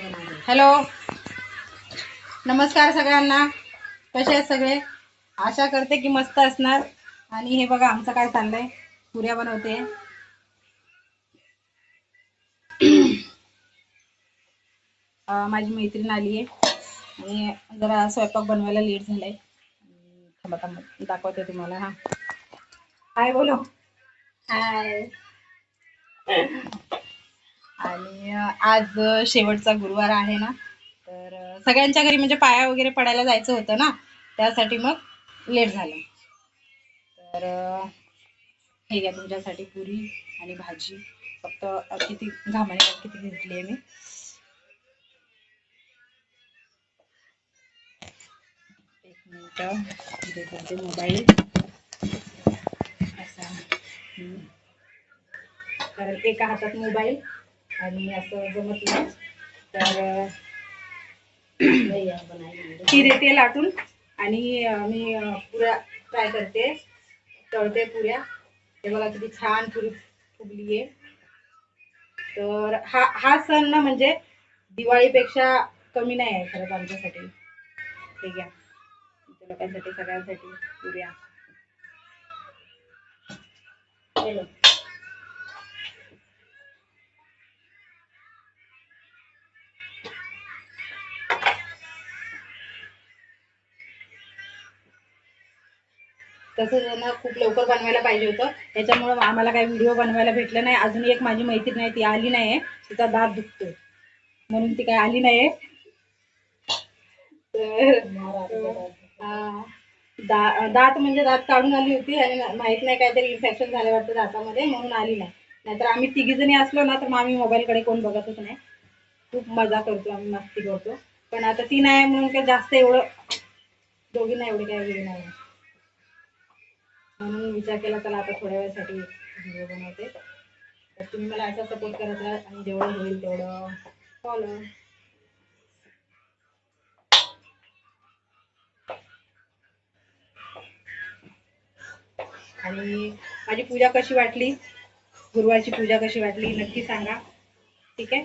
Hello, नमस्कार सगळ्यांना. कसे आहेत सगळे? आशा करते की मस्त असणार. आणि हे बघा आमचं काय चाललंय, पुऱ्या बनवते. माझी मैत्रीण आली आहे आणि जरा स्वयंपाक बनवायला लेट झालाय. थांबा थांबा दाखवते तुम्हाला. हाय बोलो. हाय. आणि आज शेवटचा गुरुवार आहे ना, तर सगळ्यांच्या घरी म्हणजे पाया वगैरे पडायला जायचं होतं ना, त्यासाठी मग लेट झालं. तर हे घ्या तुमच्यासाठी पुरी आणि भाजी. फक्त किती घामाने किती घेतली आहे मी. एक मिनिट देते मोबाईल असा. कारण एका हातात मोबाईल आणि असं जमत नाही. तर ती देते लाटून आणि मी पुऱ्या फ्राय करते, तळते पुऱ्या. हे बघा किती छान पुरी फुगली आहे. तर हा सण ना म्हणजे दिवाळीपेक्षा कमी नाही आहे खरंच आमच्यासाठी. हे घ्या लोकांसाठी, सगळ्यांसाठी पुऱ्या. तसं ना खूप लवकर बनवायला पाहिजे होतं, त्याच्यामुळे आम्हाला काही व्हिडिओ बनवायला भेटलं नाही. अजून एक माझी मैत्रीण आहे, ती आली नाहीये, तिचा दात दुखतोय म्हणून ती काही आली नाहीये. दात म्हणजे दात काढून आली होती आणि माहित नाही काहीतरी इन्फेक्शन झालं वाटतं दातामध्ये, म्हणून आली नाही. नाहीतर आम्ही तिघी जणी असलो ना तर मग आम्ही मोबाईलकडे कोण बघतच नाही. खूप मजा करतो आम्ही, मस्ती करतो. पण आता ती नाही म्हणून काय जास्त एवढं दोघींना एवढे काही वेळ नाही, म्हणून विचार केला चला आता थोड्या वेळासाठी व्हिडिओ बनवते. तर तुम्ही मला असा सपोर्ट करत राहा आणि जेवढं होईल तेवढं फॉलो. आणि माझी पूजा कशी वाटली, गुरुवारची पूजा कशी वाटली नक्की सांगा. ठीक आहे.